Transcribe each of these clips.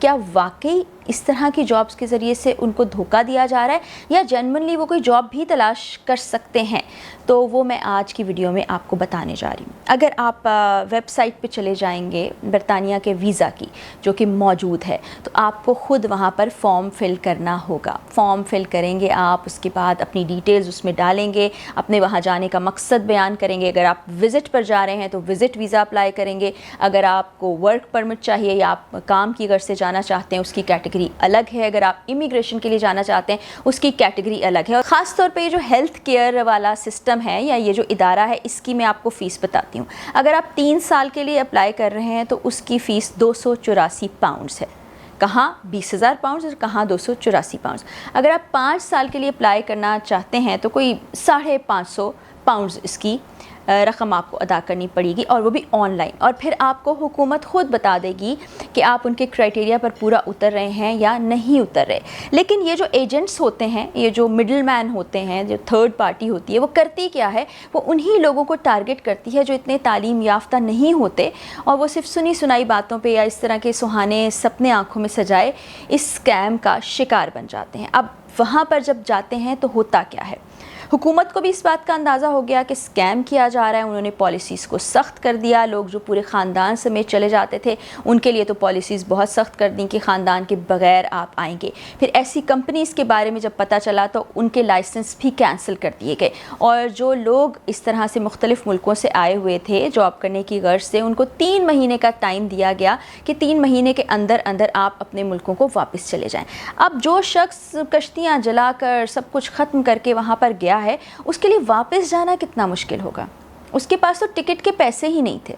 کیا واقعی اس طرح کی جابس کے ذریعے سے ان کو دھوکہ دیا جا رہا ہے یا جنرلی وہ کوئی جاب بھی تلاش کر سکتے ہیں؟ تو وہ میں آج کی ویڈیو میں آپ کو بتانے جا رہی ہوں۔ اگر آپ ویب سائٹ پہ چلے جائیں گے برطانیہ کے ویزا کی جو کہ موجود ہے، تو آپ کو خود وہاں پر فارم فل کرنا ہوگا۔ فارم فل کریں گے آپ، اس کے بعد اپنی ڈیٹیلز اس میں ڈالیں گے، اپنے وہاں جانے کا مقصد بیان کریں گے۔ اگر آپ وزٹ پر جا رہے ہیں تو وزٹ ویزا اپلائی کریں گے۔ اگر آپ کو ورک پرمٹ چاہیے یا آپ کام کی غرض سے جانا چاہتے ہیں، اس کی کیٹیگری الگ ہے۔ اگر آپ امیگریشن کے لیے جانا چاہتے ہیں، اس کی کیٹیگری الگ ہے۔ اور خاص طور پہ یہ جو ہیلتھ کیئر والا سسٹم ہے یا یہ جو ادارہ ہے، اس کی میں آپ کو فیس بتاتی ہوں۔ اگر آپ 3 سال کے لیے اپلائی کر رہے ہیں تو اس کی فیس 284 پاؤنڈز ہے۔ کہاں 20,000 پاؤنڈز اور کہاں 284 پاؤنڈز۔ اگر آپ 5 سال کے لیے اپلائی کرنا چاہتے ہیں تو کوئی 550 پاؤنڈز اس کی رقم آپ کو ادا کرنی پڑے گی، اور وہ بھی آن لائن۔ اور پھر آپ کو حکومت خود بتا دے گی کہ آپ ان کے کرائٹیریا پر پورا اتر رہے ہیں یا نہیں اتر رہے۔ لیکن یہ جو ایجنٹس ہوتے ہیں، یہ جو مڈل مین ہوتے ہیں، جو تھرڈ پارٹی ہوتی ہے، وہ کرتی کیا ہے؟ وہ انہی لوگوں کو ٹارگٹ کرتی ہے جو اتنے تعلیم یافتہ نہیں ہوتے، اور وہ صرف سنی سنائی باتوں پہ یا اس طرح کے سہانے سپنے آنکھوں میں سجائے اس اسکیم کا شکار بن جاتے ہیں۔ اب وہاں پر جب جاتے ہیں تو ہوتا کیا ہے؟ حکومت کو بھی اس بات کا اندازہ ہو گیا کہ اسکیم کیا جا رہا ہے۔ انہوں نے پالیسیز کو سخت کر دیا۔ لوگ جو پورے خاندان سمیت چلے جاتے تھے، ان کے لیے تو پالیسیز بہت سخت کر دیں کہ خاندان کے بغیر آپ آئیں گے۔ پھر ایسی کمپنیز کے بارے میں جب پتہ چلا تو ان کے لائسنس بھی کینسل کر دیے گئے، اور جو لوگ اس طرح سے مختلف ملکوں سے آئے ہوئے تھے جاب کرنے کی غرض سے، ان کو 3 مہینے کا ٹائم دیا گیا کہ 3 مہینے کے اندر اندر آپ اپنے ملکوں کو واپس چلے جائیں۔ اب جو شخص کشتیاں جلا کر سب کچھ ختم کر کے وہاں پر گیا ہے، اس کے لیے واپس جانا کتنا مشکل ہوگا؟ اس کے پاس تو ٹکٹ کے پیسے ہی نہیں تھے۔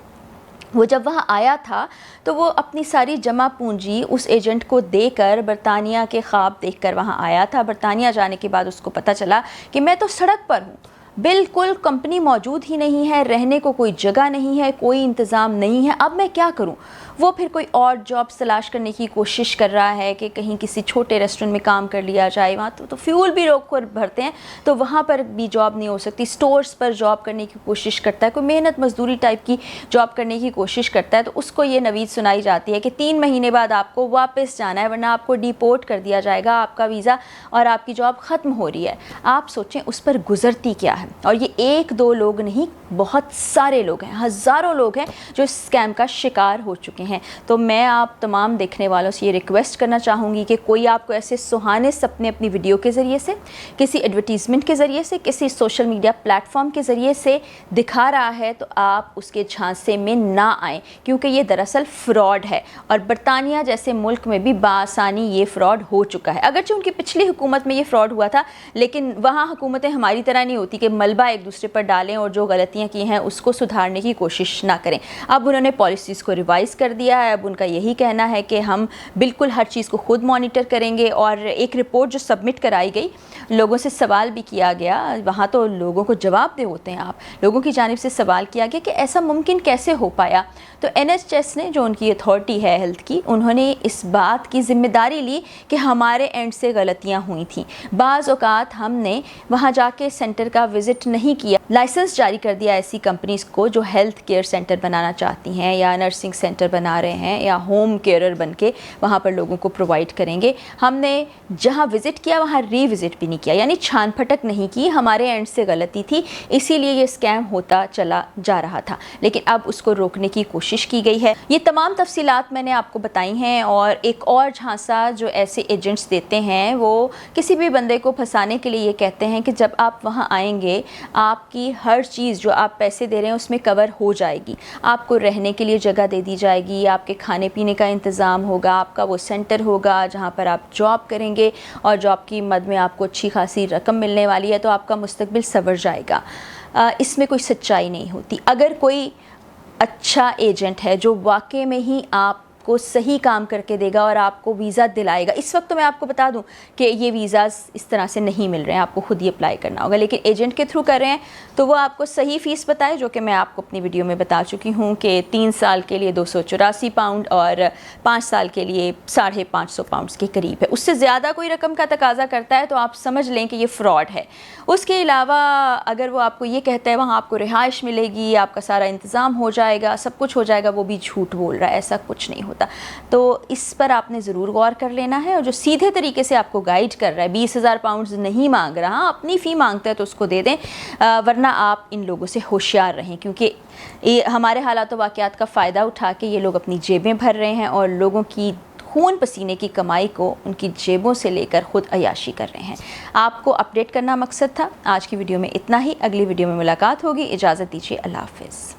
وہ جب وہاں آیا تھا تو وہ اپنی ساری جمع پونجی اس ایجنٹ کو دے کر برطانیہ کے خواب دیکھ کر وہاں آیا تھا۔ برطانیہ جانے کے بعد اس کو پتہ چلا کہ میں تو سڑک پر ہوں، بالکل کمپنی موجود ہی نہیں ہے، رہنے کو کوئی جگہ نہیں ہے، کوئی انتظام نہیں ہے، اب میں کیا کروں؟ وہ پھر کوئی اور جابس تلاش کرنے کی کوشش کر رہا ہے کہ کہیں کسی چھوٹے ریسٹورنٹ میں کام کر لیا جائے۔ وہاں تو فیول بھی روک کر بھرتے ہیں، تو وہاں پر بھی جاب نہیں ہو سکتی۔ سٹورز پر جاب کرنے کی کوشش کرتا ہے، کوئی محنت مزدوری ٹائپ کی جاب کرنے کی کوشش کرتا ہے، تو اس کو یہ نوید سنائی جاتی ہے کہ 3 مہینے بعد آپ کو واپس جانا ہے، ورنہ آپ کو ڈیپورٹ کر دیا جائے گا، آپ کا ویزا اور آپ کی جاب ختم ہو رہی ہے۔ آپ سوچیں اس پر گزرتی کیا ہے۔ اور یہ 1-2 لوگ نہیں، بہت سارے لوگ ہیں، ہزاروں لوگ ہیں جو اس اسکیم کا شکار ہو چکے ہیں۔ تو میں آپ تمام دیکھنے والوں سے یہ ریکویسٹ کرنا چاہوں گی کہ کوئی آپ کو ایسے سہانے سپنے اپنی ویڈیو کے ذریعے سے، کسی ایڈورٹیزمنٹ کے ذریعے سے، کسی سوشل میڈیا پلیٹ فارم کے ذریعے سے دکھا رہا ہے تو آپ اس کے جھانسے میں نہ آئیں، کیونکہ یہ دراصل فراڈ ہے۔ اور برطانیہ جیسے ملک میں بھی بآسانی یہ فراڈ ہو چکا ہے۔ اگرچہ ان کی پچھلی حکومت میں یہ فراڈ ہوا تھا، لیکن وہاں حکومتیں ہماری طرح نہیں ہوتی کہ ملبہ ایک دوسرے پر ڈالیں اور جو غلطیاں کی ہیں اس کو سدھارنے کی کوشش نہ کریں۔ اب انہوں نے پالیسیز کو ریوائز کر دیا ہے۔ اب ان کا یہی کہنا ہے کہ ہم بالکل ہر چیز کو خود مانیٹر کریں گے، اور ایک رپورٹ جو سبمٹ کرائی گئی، لوگوں سے سوال بھی کیا گیا، وہاں تو لوگوں کو جواب دے ہوتے ہیں آپ، لوگوں کی جانب سے سوال کیا گیا کہ ایسا ممکن کیسے ہو پایا؟ تو NHS نے، جو ان کی اتھارٹی ہے ہیلتھ کی، انہوں نے اس بات کی ذمہ داری لی کہ ہمارے اینڈ سے غلطیاں ہوئی تھیں۔ بعض اوقات ہم نے وہاں جا کے سینٹر کا وزٹ نہیں کیا، لائسنس جاری کر دیا ایسی کمپنیز کو جو ہیلتھ کیئر سینٹر بنانا چاہتی ہیں یا نرسنگ سینٹر بنا رہے ہیں یا ہوم کیئرر بن کے وہاں پر لوگوں کو پرووائڈ کریں گے۔ ہم نے جہاں وزٹ کیا وہاں ری وزٹ بھی نہیں کیا، یعنی چھان پھٹک نہیں کی، ہمارے اینڈ سے غلطی تھی، اسی لیے یہ اسکیم ہوتا چلا جا رہا تھا، لیکن اب اس کو روکنے کی کوشش کی گئی ہے۔ یہ تمام تفصیلات میں نے آپ کو بتائی ہیں، اور ایک اور جھانسا جو ایسے ایجنٹس دیتے ہیں، وہ کسی بھی بندے کو پھنسانے کے لیے یہ کہتے ہیں کہ جب آپ وہاں آئیں گے آپ کی ہر چیز جو آپ پیسے دے رہے ہیں اس میں کور ہو جائے گی، آپ کو رہنے کے لیے جگہ دے دی جائے گی، آپ کے کھانے پینے کا انتظام ہوگا، آپ کا وہ سینٹر ہوگا جہاں پر آپ جاب کریں گے، اور جاب کی مد میں آپ کو اچھی خاصی رقم ملنے والی ہے، تو آپ کا مستقبل سنور جائے گا۔ اس میں کوئی سچائی نہیں ہوتی۔ اگر کوئی اچھا ایجنٹ ہے جو واقع میں ہی آپ کو صحیح کام کر کے دے گا اور آپ کو ویزا دلائے گا، اس وقت تو میں آپ کو بتا دوں کہ یہ ویزاز اس طرح سے نہیں مل رہے ہیں، آپ کو خود ہی اپلائی کرنا ہوگا، لیکن ایجنٹ کے تھرو کر رہے ہیں تو وہ آپ کو صحیح فیس بتائے، جو کہ میں آپ کو اپنی ویڈیو میں بتا چکی ہوں کہ 3 سال کے لیے 284 پاؤنڈ اور 5 سال کے لیے 550 پاؤنڈز کے قریب ہے۔ اس سے زیادہ کوئی رقم کا تقاضا کرتا ہے تو آپ سمجھ لیں کہ یہ فراڈ ہے۔ اس کے علاوہ اگر وہ آپ کو یہ کہتا ہے وہاں آپ کو رہائش ملے گی، آپ کا سارا انتظام ہو جائے گا، سب کچھ ہو جائے گا، وہ بھی جھوٹ بول رہا ہے، ایسا کچھ نہیں ہوتا۔ ہوتا. تو اس پر آپ نے ضرور غور کر لینا ہے, اور جو سیدھے طریقے سے آپ کو گائیڈ کر رہا ہے, 20,000 پاؤنڈز نہیں مانگ رہا, اپنی فی مانگتا ہے تو اس کو دے دیں, ورنہ آپ ان لوگوں سے ہوشیار رہیں, کیونکہ یہ ہمارے حالات و واقعات کا فائدہ اٹھا کے یہ لوگ اپنی جیبیں بھر رہے ہیں اور لوگوں کی خون پسینے کی کمائی کو ان کی جیبوں سے لے کر خود عیاشی کر رہے ہیں. آپ کو اپڈیٹ کرنا مقصد تھا. آج کی ویڈیو میں اتنا ہی, اگلی ویڈیو میں ملاقات ہوگی. اجازت دیجیے, اللہ حافظ.